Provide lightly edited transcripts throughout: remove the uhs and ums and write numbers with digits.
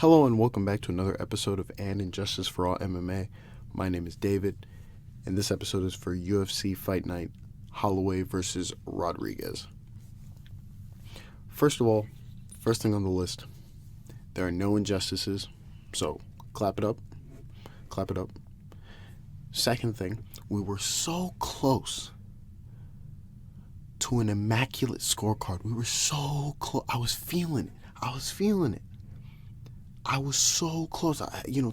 Hello and welcome back to another episode of Injustice For All MMA. My name is David, and this episode is for UFC Fight Night, Holloway versus Rodriguez. First of all, first thing on the list, there are no injustices, so clap it up. Second thing, we were so close to an immaculate scorecard. We were so close. I was feeling it. I was so close.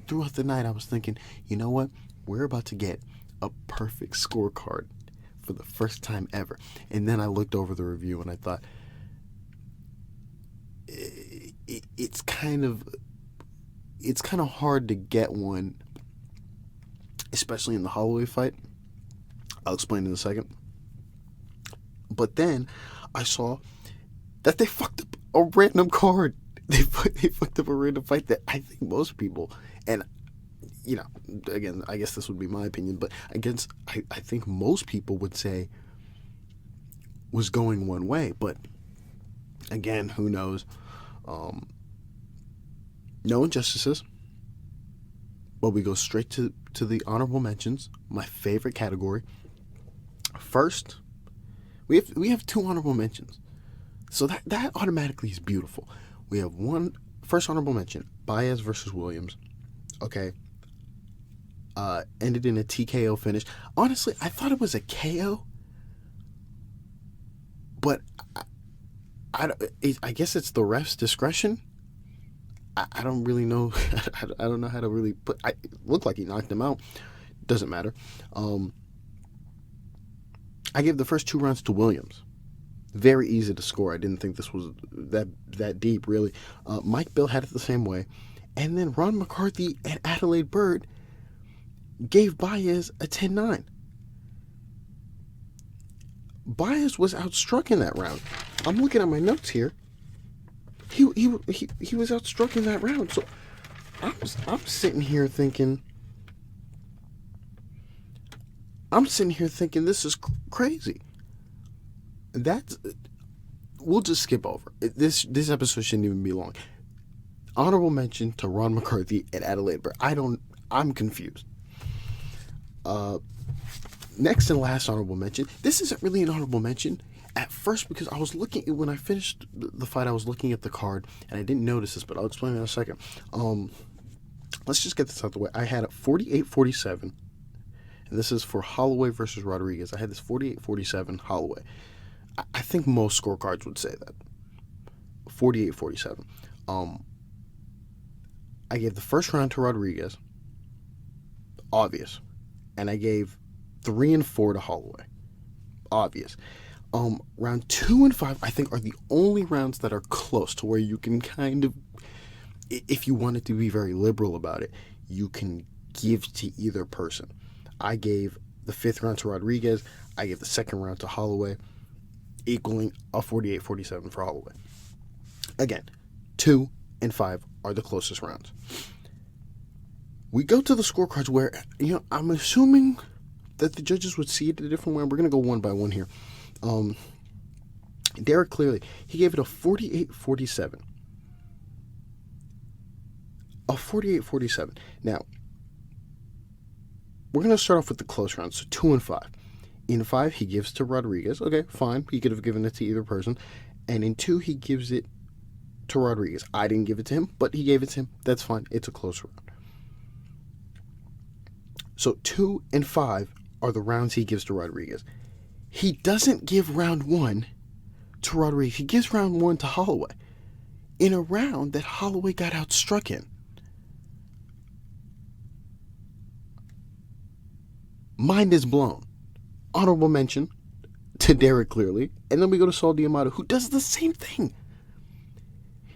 Throughout the night, I was thinking, you know what? We're about to get a perfect scorecard for the first time ever. And then I looked over the review and I thought, it's kind of hard to get one, especially in the Holloway fight. I'll explain in a second. But then I saw that they fucked up a random card. They fucked up a random fight that I think most people, and again, I guess this would be my opinion, but I think most people would say was going one way. But again, who knows? No injustices, but we go straight to the honorable mentions, my favorite category. First, we have two honorable mentions, so that automatically is beautiful. We have first honorable mention, Baeza versus Williams. Okay. Ended in a TKO finish. Honestly, I thought it was a KO, but I guess it's the ref's discretion. I don't really know. I don't know how to really put. It looked like he knocked him out. Doesn't matter. I gave the first 2 rounds to Williams. Very easy to score. I didn't think this was that deep, really. Mike Bill had it the same way. And then Ron McCarthy and Adelaide Byrd gave Baez a 10-9. Baez was outstruck in that round. I'm looking at my notes here. He was outstruck in that round. So I'm sitting here thinking this is crazy. We'll just skip over this episode. Shouldn't even be long. Honorable mention to Ron McCarthy and Adelaide Byrd. I'm confused. Next and last honorable mention. This isn't really an honorable mention at first because I was looking, when I finished the fight, I was looking at the card and I didn't notice this, but I'll explain in a second. Let's just get this out of the way. I had it 48-47, and this is for Holloway versus Rodriguez. I had this 48-47 Holloway. I think most scorecards would say that. 48-47. I gave the first round to Rodriguez. Obvious. And I gave 3 and 4 to Holloway. Obvious. Round 2 and 5, I think, are the only rounds that are close to where you can kind of, if you wanted to be very liberal about it, you can give to either person. I gave the 5th round to Rodriguez. I gave the 2nd round to Holloway, equaling a 48-47 for Holloway. Again, 2 and 5 are the closest rounds. We go to the scorecards where, I'm assuming that the judges would see it a different way. We're going to go one by one here. Derek Clearly, he gave it a 48-47. A 48-47. Now, we're going to start off with the close rounds, so 2 and 5. In 5, he gives to Rodriguez. Okay, fine. He could have given it to either person. And in 2, he gives it to Rodriguez. I didn't give it to him, but he gave it to him. That's fine. It's a close round. So 2 and 5 are the rounds he gives to Rodriguez. He doesn't give round 1 to Rodriguez. He gives round 1 to Holloway in a round that Holloway got outstruck in. Mind is blown. Honorable mention to Derek Clearly, and then we go to Saul D'Amato, who does the same thing.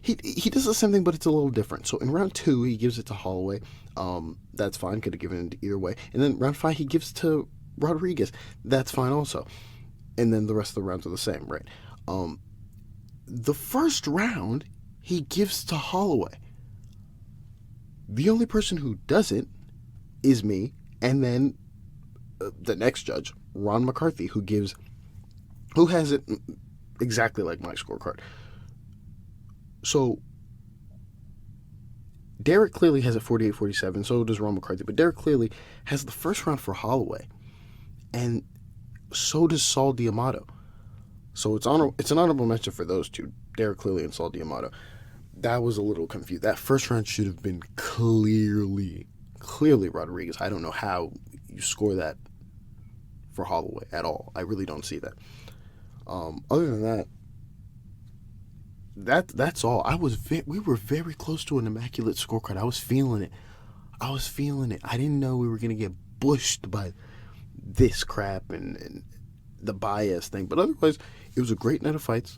He does the same thing, but it's a little different. So in round 2, he gives it to Holloway. That's fine. Could have given it either way. And then round 5, he gives to Rodriguez. That's fine also. And then the rest of the rounds are the same, right? The first round, he gives to Holloway. The only person who doesn't is me, and then the next judge, Ron McCarthy, who has it exactly like my scorecard. So Derek clearly has it 48-47, so does Ron McCarthy, but Derek clearly has the first round for Holloway, and so does Saul D'Amato. So it's an honorable mention for those two, Derek clearly and Saul D'Amato. That was a little confused. That first round should have been clearly Rodriguez. I don't know how you score that for Holloway at all. I really don't see that. Other than that's all. We were very close to an immaculate scorecard. I was feeling it. I didn't know we were gonna get bushed by this crap and the bias thing. But otherwise, it was a great night of fights.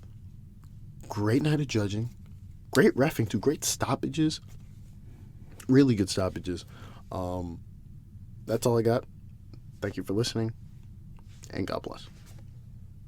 Great night of judging. Great reffing too. Great stoppages. Really good stoppages. That's all I got. Thank you for listening, and God bless.